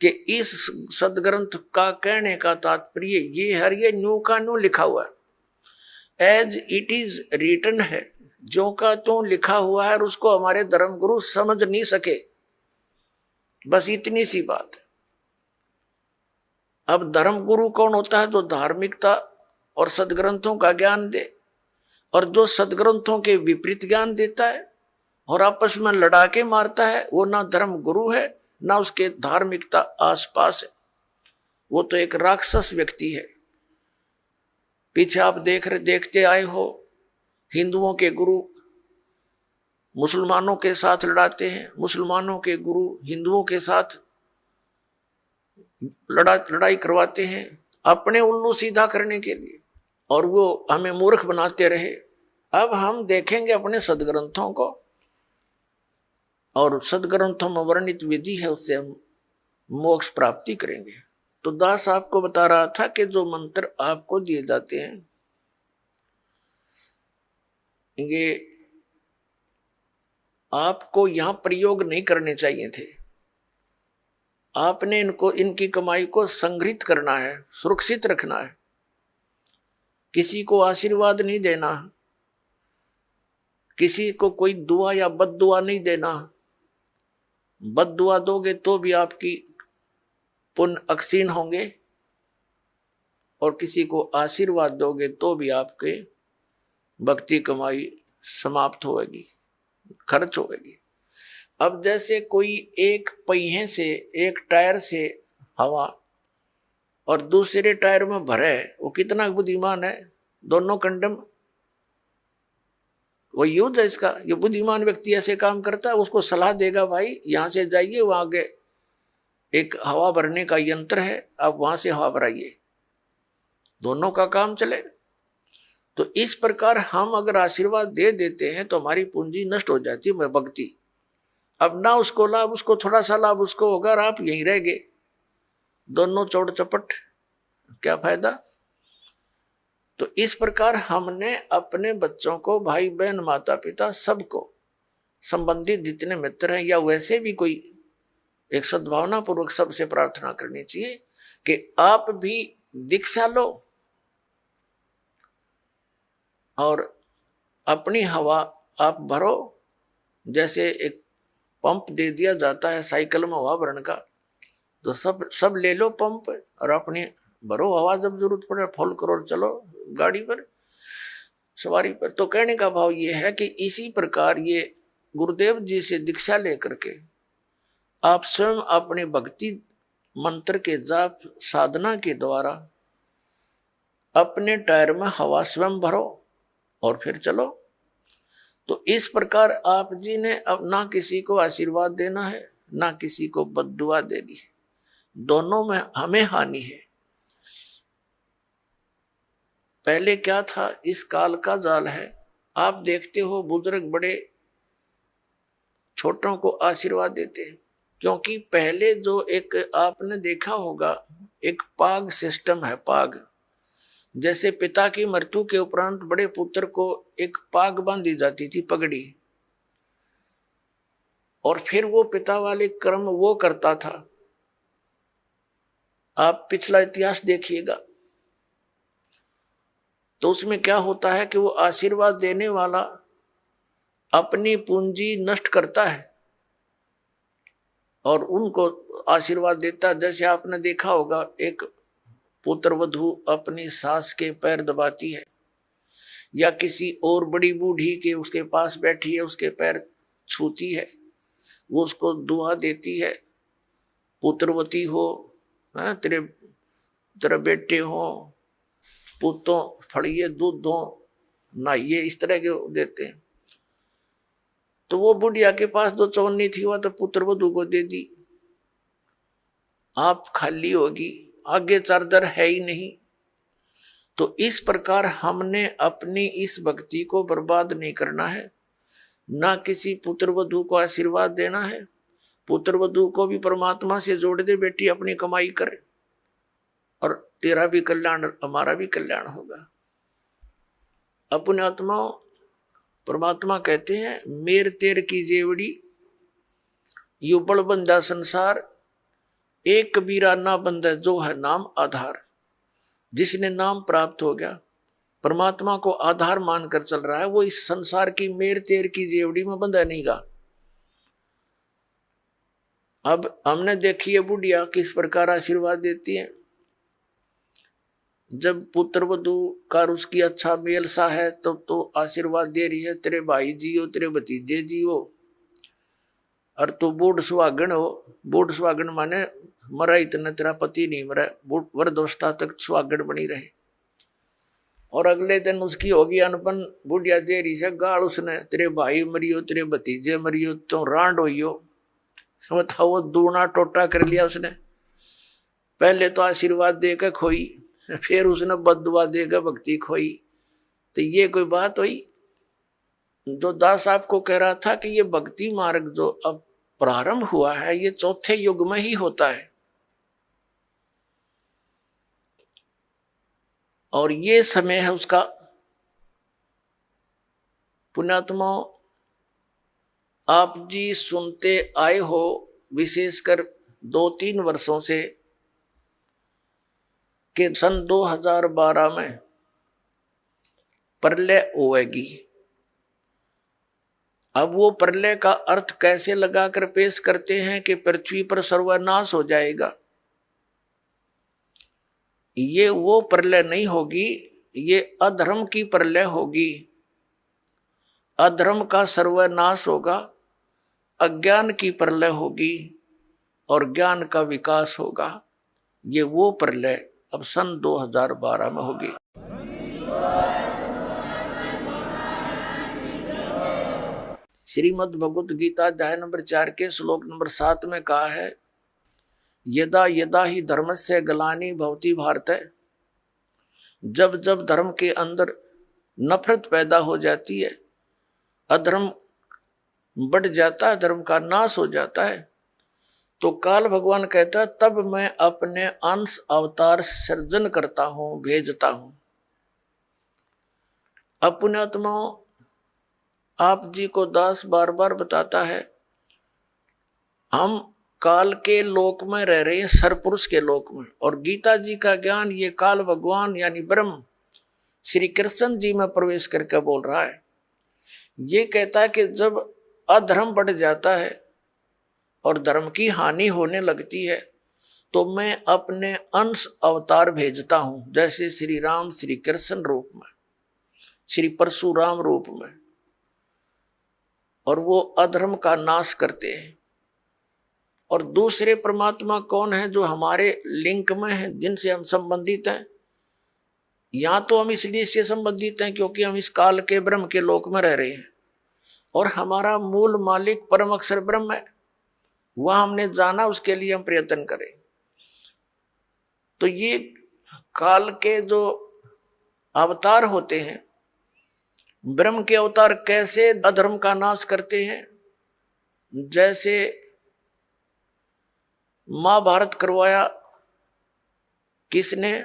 S1: कि इस सदग्रंथ का कहने का तात्पर्य ये हर ये न्यू का न्यू लिखा हुआ है, एज इट इज रिटन है, जो का तो लिखा हुआ है, और उसको हमारे धर्मगुरु समझ नहीं सके। बस इतनी सी बात है। अब धर्मगुरु कौन होता है? जो धार्मिकता और सदग्रंथों का ज्ञान दे, और जो सदग्रंथों के विपरीत ज्ञान देता है और आपस में लड़ा के मारता है, वो ना धर्म गुरु है ना उसके धार्मिकता आसपास है, वो तो एक राक्षस व्यक्ति है। पीछे आप देखते आए हो, हिंदुओं के गुरु मुसलमानों के साथ लड़ाते हैं, मुसलमानों के गुरु हिंदुओं के साथ लड़ाई करवाते हैं अपने उल्लू सीधा करने के लिए, और वो हमें मूर्ख बनाते रहे। अब हम देखेंगे अपने सदग्रंथों को, और सदग्रंथों में वर्णित विधि है, उससे हम मोक्ष प्राप्ति करेंगे। तो दास आपको बता रहा था कि जो मंत्र आपको दिए जाते हैं ये आपको यहां प्रयोग नहीं करने चाहिए थे। आपने इनकी कमाई को संग्रहित करना है, सुरक्षित रखना है, किसी को आशीर्वाद नहीं देना, किसी को कोई दुआ या बद दुआ नहीं देना। बद दुआ दोगे तो भी आपकी पुण्य अक्षीण होंगे, और किसी को आशीर्वाद दोगे तो भी आपके भक्ति कमाई समाप्त होगी, खर्च होगी। अब जैसे कोई एक पहिए से, एक टायर से हवा और दूसरे टायर में भरे, वो कितना बुद्धिमान है, दोनों कंडम वो यूज है इसका। ये बुद्धिमान व्यक्ति ऐसे काम करता है, उसको सलाह देगा भाई यहां से जाइए, वहां आगे एक हवा भरने का यंत्र है, आप वहां से हवा भराइए, दोनों का काम चले। तो इस प्रकार हम अगर आशीर्वाद दे देते हैं तो हमारी पूंजी नष्ट हो जाती है भक्ति। अब ना उसको लाभ, उसको थोड़ा सा लाभ उसको होगा, और आप यहीं रह गए, दोनों चौड़ चपट, क्या फायदा। तो इस प्रकार हमने अपने बच्चों को, भाई बहन, माता पिता, सबको, संबंधित जितने मित्र हैं या वैसे भी कोई, एक सद्भावना पूर्वक सबसे प्रार्थना करनी चाहिए कि आप भी दीक्षा लो और अपनी हवा आप भरो। जैसे एक पंप दे दिया जाता है साइकिल में हवा भरने का, तो सब ले लो पंप और अपनी भरो हवा, जब जरूरत पड़े फुल करो, चलो गाड़ी पर, सवारी पर। तो कहने का भाव ये है कि इसी प्रकार ये गुरुदेव जी से दीक्षा लेकर के आप स्वयं अपने भक्ति मंत्र के जाप साधना के द्वारा अपने टायर में हवा स्वयं भरो और फिर चलो। तो इस प्रकार आप जी ने अब ना किसी को आशीर्वाद देना है, ना किसी को बद्दुआ देनी है, दोनों में हमें हानि है। पहले क्या था, इस काल का जाल है। आप देखते हो बुजुर्ग बड़े छोटों को आशीर्वाद देते हैं, क्योंकि पहले जो एक आपने देखा होगा एक पाग सिस्टम है। पाग जैसे पिता की मृत्यु के उपरांत बड़े पुत्र को एक पाग बांधी जाती थी, पगड़ी, और फिर वो पिता वाले कर्म वो करता था। आप पिछला इतिहास देखिएगा तो उसमें क्या होता है कि वो आशीर्वाद देने वाला अपनी पूंजी नष्ट करता है और उनको आशीर्वाद देता है। जैसे आपने देखा होगा एक पुत्र वधू अपनी सास के पैर दबाती है, या किसी और बड़ी बूढ़ी के उसके पास बैठी है उसके पैर छूती है, वो उसको दुआ देती है, पुत्रवती हो, तेरे बेटे हो, पुतों फड़िए दूध दो, ना ये इस तरह के देते हैं। तो वो बुढ़िया के पास जो चौनी थी वह तो पुत्र वधू को दे दी, आप खाली होगी, आगे चादर है ही नहीं। तो इस प्रकार हमने अपनी इस भक्ति को बर्बाद नहीं करना है, ना किसी पुत्र वधू को आशीर्वाद देना है। पुत्र वधू को भी परमात्मा से जोड़ दे, बेटी अपनी कमाई कर और तेरा भी कल्याण हमारा भी कल्याण होगा। अपने आत्मा परमात्मा कहते हैं मेर तेर की जेवड़ी यू बड़ बंदा संसार, एक कबीरा ना बंदा जो है नाम आधार। जिसने नाम प्राप्त हो गया, परमात्मा को आधार मानकर चल रहा है, वो इस संसार की मेर तेर की जेवड़ी में बंधा नहीं गा। अब हमने देखी है बुढ़िया किस प्रकार आशीर्वाद देती है। जब पुत्र वधू का उसकी अच्छा मेल सा है तब तो आशीर्वाद दे रही है, तेरे भाई जियो, तेरे भतीजे जियो, और तू बूढ़ सुहागन हो। बूढ़ सुहागन माने मरा इतना तेरा पति नहीं मरा, वृद्धावस्था तक सुहागन बनी रहे। और अगले दिन उसकी होगी अनपन, बुढ़िया दे रही है गाल उसने, तेरे भाई मरियो, तेरे भतीजे मरियो, तो रांड होइयो। बताओ, वो दूना टोटा कर लिया उसने। पहले तो आशीर्वाद देकर खोई, फिर उसने बददुआ देकर भक्ति खोई। तो ये कोई बात हुई? जो दास आपको कह रहा था कि ये भक्ति मार्ग जो अब प्रारंभ हुआ है ये चौथे युग में ही होता है, और ये समय है उसका। पुण्यात्मा, आप जी सुनते आए हो विशेषकर 2-3 वर्षों से कि सन 2012 में प्रलय होएगी। अब वो प्रलय का अर्थ कैसे लगाकर पेश करते हैं कि पृथ्वी पर सर्वनाश हो जाएगा। ये वो प्रलय नहीं होगी, ये अधर्म की प्रलय होगी। अधर्म का सर्वनाश होगा, अज्ञान की प्रलय होगी और ज्ञान का विकास होगा। ये वो प्रलय अब सन 2012 में होगी। श्रीमद् भगवत गीता अध्याय नंबर 4 के श्लोक नंबर 7 में कहा है, यदा यदा ही धर्मस्य ग्लानि भवति भारत। जब जब धर्म के अंदर नफरत पैदा हो जाती है, अधर्म बढ़ जाता है, धर्म का नाश हो जाता है, तो काल भगवान कहता है तब मैं अपने अंश अवतार सृजन करता हूं, भेजता हूं। अपने आत्माओं, आप जी को दास बार बार बताता है, हम काल के लोक में रह रहे हैं, सरपुरुष के लोक में। और गीता जी का ज्ञान ये काल भगवान यानी ब्रह्म श्री कृष्ण जी में प्रवेश करके बोल रहा है। ये कहता है कि जब अधर्म बढ़ जाता है और धर्म की हानि होने लगती है तो मैं अपने अंश अवतार भेजता हूं, जैसे श्री राम श्री कृष्ण रूप में, श्री परशुराम रूप में, और वो अधर्म का नाश करते हैं। और दूसरे परमात्मा कौन है? जो हमारे लिंक में है, जिनसे हम संबंधित हैं। या तो हम इसलिए से संबंधित हैं क्योंकि हम इस काल के ब्रह्म के लोक में रह रहे हैं, और हमारा मूल मालिक परम अक्षर ब्रह्म है, वह हमने जाना, उसके लिए हम प्रयत्न करें। तो ये काल के जो अवतार होते हैं, ब्रह्म के अवतार कैसे अधर्म का नाश करते हैं? जैसे महाभारत करवाया किसने?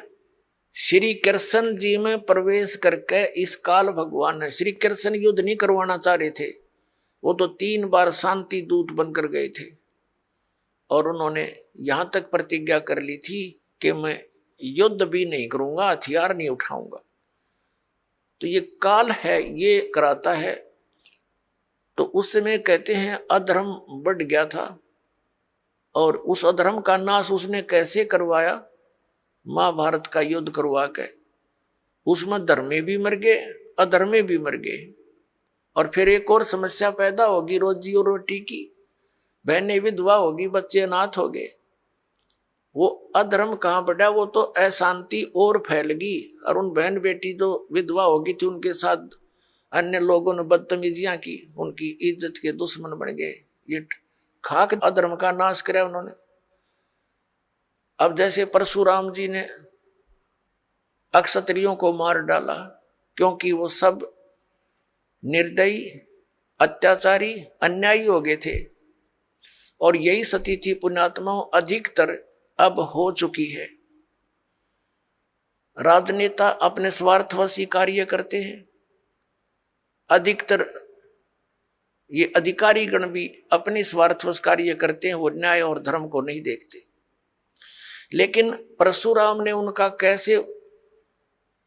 S1: श्री कृष्ण जी में प्रवेश करके इस काल भगवान ने। श्री कृष्ण युद्ध नहीं करवाना चाह रहे थे, वो तो 3 बार शांति दूत बनकर गए थे, और उन्होंने यहां तक प्रतिज्ञा कर ली थी कि मैं युद्ध भी नहीं करूंगा, हथियार नहीं उठाऊंगा। तो ये काल है, ये कराता है। तो उस समय कहते हैं अधर्म बढ़ गया था, और उस अधर्म का नाश उसने कैसे करवाया? महाभारत का युद्ध करवा के। उसमें धर्मे भी मर गए, अधर्मे भी मर गए। और फिर एक और समस्या पैदा होगी रोजी और रोटी की, बहनें विधवा होगी, बच्चे अनाथ हो गए। वो अधर्म कहाँ बढ़ा? वो तो अशांति और फैल गई, और उन बहन बेटी जो विधवा होगी थी उनके साथ अन्य लोगों ने बदतमीजियां की, उनकी इज्जत के दुश्मन बन गए। ये खाक अधर्म का नाश किया उन्होंने। अब जैसे परशुराम जी ने अक्षत्रियों को मार डाला क्योंकि वो सब निर्दयी, अत्याचारी, अन्यायी हो गए थे, और यही स्थिति पुण्यात्माओं अधिकतर अब हो चुकी है। राजनेता अपने स्वार्थवशी कार्य करते हैं, अधिकतर ये अधिकारी गण भी अपनी स्वार्थवश कार्य करते हैं, वो न्याय और धर्म को नहीं देखते। लेकिन परशुराम ने उनका कैसे,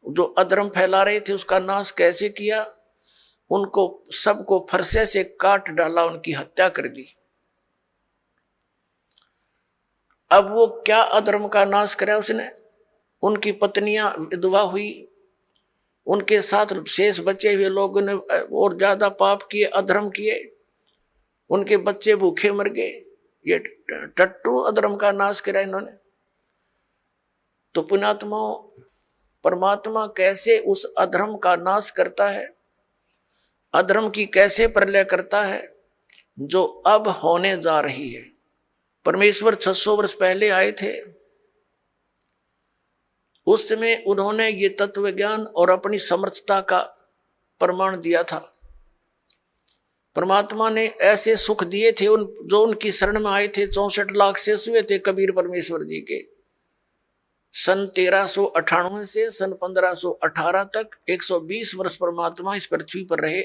S1: जो अधर्म फैला रहे थे उसका नाश कैसे किया, उनको सबको फरसे से काट डाला, उनकी हत्या कर दी। अब वो क्या अधर्म का नाश करा उसने, उनकी पत्नियां विधवा हुई, उनके साथ शेष बचे हुए लोगों ने और ज्यादा पाप किए, अधर्म किए, उनके बच्चे भूखे मर गए। ये टट्टू अधर्म का नाश करा इन्होंने। तो पुण्यात्माओं, परमात्मा कैसे उस अधर्म का नाश करता है, अधर्म की कैसे प्रलय करता है जो अब होने जा रही है। परमेश्वर 600 वर्ष पहले आए थे, उस समय उन्होंने ये तत्व ज्ञान और अपनी समर्थता का प्रमाण दिया था। परमात्मा ने ऐसे सुख दिए थे जो उनकी शरण में आए थे। 64 लाख शेष हुए थे कबीर परमेश्वर जी के। सन 1398 से सन 1518 तक 120 वर्ष परमात्मा इस पृथ्वी पर रहे,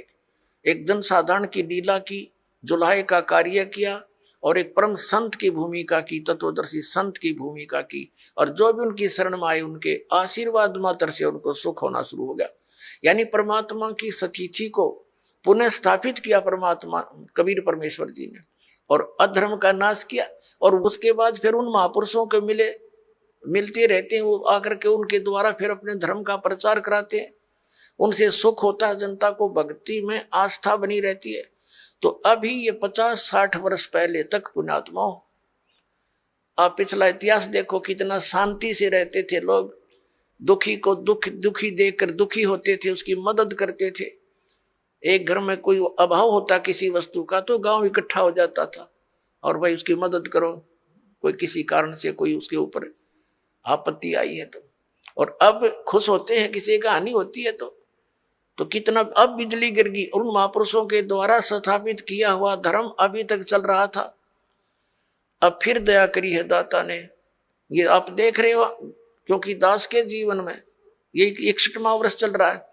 S1: एक जनसाधारण की लीला की, जुलाहे का कार्य किया और एक परम संत की भूमिका की, तत्वदर्शी संत की भूमिका की, और जो भी उनकी शरण में आए उनके आशीर्वाद मात्र से उनको सुख होना शुरू हो गया। यानी परमात्मा की सतिथि को पुनः स्थापित किया परमात्मा कबीर परमेश्वर जी ने, और अधर्म का नाश किया। और उसके बाद फिर उन महापुरुषों के मिलते रहते हैं, वो आकर के उनके द्वारा फिर अपने धर्म का प्रचार कराते हैं, उनसे सुख होता है, जनता को भक्ति में आस्था बनी रहती है। तो अभी ये 50-60 वर्ष पहले तक पुण्यात्माओं, आप पिछला इतिहास देखो, कितना शांति से रहते थे लोग, दुखी को दुखी देखकर दुखी होते थे, उसकी मदद करते थे। एक घर में कोई अभाव होता किसी वस्तु का तो गांव इकट्ठा हो जाता था और भाई उसकी मदद करो, कोई किसी कारण से कोई उसके ऊपर आपत्ति आई है तो। और अब खुश होते हैं किसी का हानि होती है तो कितना अब बिजली गिर गई। उन महापुरुषों के द्वारा स्थापित किया हुआ धर्म अभी तक चल रहा था, अब फिर दया करी है दाता ने। ये आप देख रहे हो, क्योंकि दास के जीवन में ये 61वां वर्ष चल रहा है,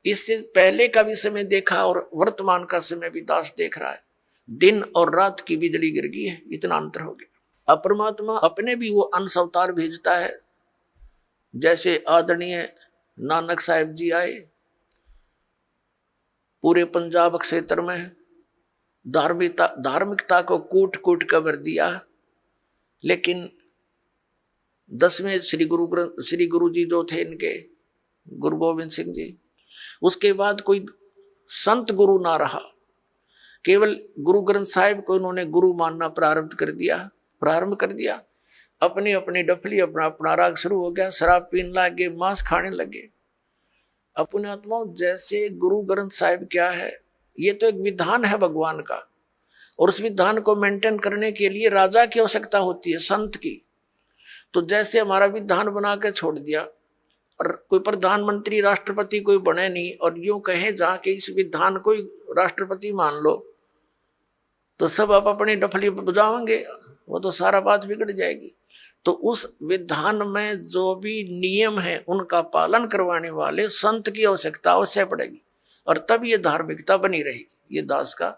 S1: इससे पहले का भी समय देखा और वर्तमान का समय भी दास देख रहा है। दिन और रात की बिजली गिर गई है, इतना अंतर हो गया। अब परमात्मा अपने भी वो अंश अवतार भेजता है, जैसे आदरणीय नानक साहिब जी आए, पूरे पंजाब क्षेत्र में धार्मिकता को कूट कूट कर भर दिया। लेकिन 10वें श्री गुरु जी जो थे इनके, गुरु गोविंद सिंह जी, उसके बाद कोई संत गुरु ना रहा, केवल गुरु ग्रंथ साहिब को उन्होंने गुरु मानना प्रारंभ कर दिया। अपनी अपनी डफली, अपना अपना राग शुरू हो गया, शराब पीने लगे, मांस खाने लगे। अपने आत्माओं, जैसे गुरु ग्रंथ साहिब क्या है, ये तो एक विधान है भगवान का, और उस विधान को मेंटेन करने के लिए राजा की आवश्यकता होती है, संत की। तो जैसे हमारा विधान बना के छोड़ दिया और कोई प्रधानमंत्री राष्ट्रपति कोई बने नहीं, और यूं कहे जहाँ के इस विधान को राष्ट्रपति मान लो, तो सब आप अपनी डफली बजाओगे, वो तो सारा बात बिगड़ जाएगी। तो उस विधान में जो भी नियम है उनका पालन करवाने वाले संत की आवश्यकता अवश्य पड़ेगी, और तब ये धार्मिकता बनी रहेगी। ये दास का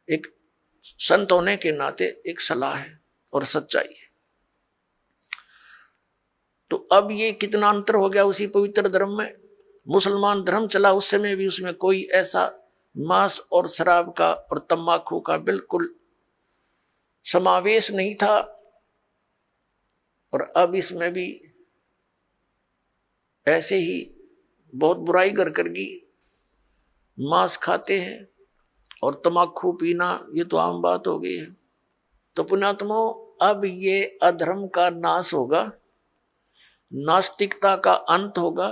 S1: एक संत होने के नाते एक सलाह है और सच्चाई है। तो अब ये कितना अंतर हो गया उसी पवित्र धर्म में। मुसलमान धर्म चला उस समय भी, उसमें कोई ऐसा मांस और शराब का और तंबाकू का बिल्कुल समावेश नहीं था, और अब इसमें भी ऐसे ही बहुत बुराई कर गई, मांस खाते हैं और तंबाकू पीना, ये तो आम बात हो गई है। तो पुण्यात्माओं, अब ये अधर्म का नाश होगा, नास्तिकता का अंत होगा,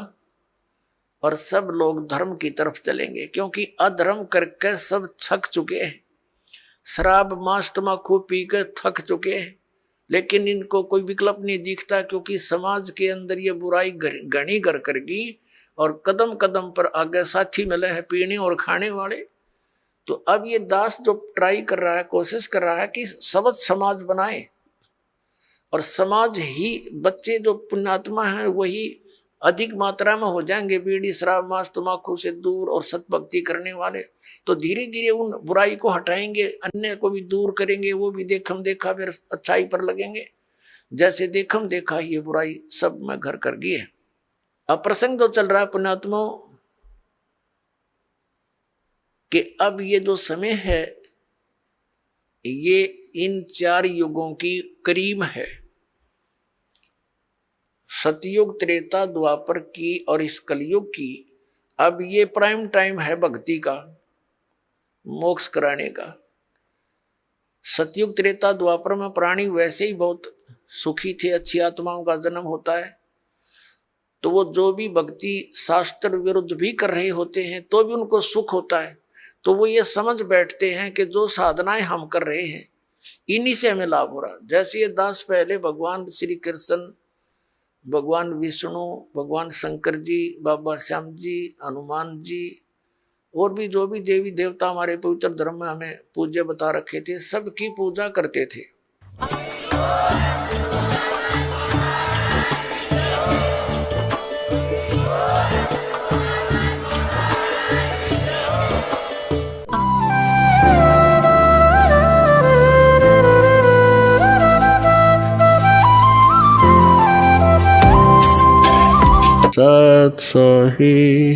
S1: और सब लोग धर्म की तरफ चलेंगे, क्योंकि अधर्म करके सब थक चुके हैं, शराब मांस तम्बाकू पी कर थक चुके हैं, लेकिन इनको कोई विकल्प नहीं दिखता, क्योंकि समाज के अंदर ये बुराई घनी कर करगी और कदम कदम पर आगे साथी मिले हैं पीने और खाने वाले। तो अब ये दास जो ट्राई कर रहा है, कोशिश कर रहा है कि सबद समाज बनाए, और समाज ही बच्चे जो पुण्यात्मा हैं वही अधिक मात्रा में हो जाएंगे बीड़ी शराब मांस तम्बाकू से दूर और सतभक्ति करने वाले। तो धीरे धीरे उन बुराई को हटाएंगे, अन्य को भी दूर करेंगे, वो भी देखम देखा फिर अच्छाई पर लगेंगे। जैसे देखम देखा ये बुराई सब में घर कर गई है। अब प्रसंग जो चल रहा है पुण्यात्माओं कि अब ये जो समय है ये इन 4 युगों की करीब है, सतयुग त्रेता द्वापर की और इस कलयुग की। अब ये प्राइम टाइम है भक्ति का, मोक्ष कराने का। सतयुग त्रेता द्वापर में प्राणी वैसे ही बहुत सुखी थे, अच्छी आत्माओं का जन्म होता है, तो वो जो भी भक्ति शास्त्र विरुद्ध भी कर रहे होते हैं तो भी उनको सुख होता है। तो वो ये समझ बैठते हैं कि जो साधनाएं हम कर रहे हैं इन्हीं से हमें लाभ हो रहा। जैसे ये दास पहले भगवान श्री कृष्ण, भगवान विष्णु, भगवान शंकर जी, बाबा श्याम जी, हनुमान जी और भी जो भी देवी देवता हमारे पवित्र धर्म में हमें पूज्य बता रखे थे, सबकी पूजा करते थे। सत सही।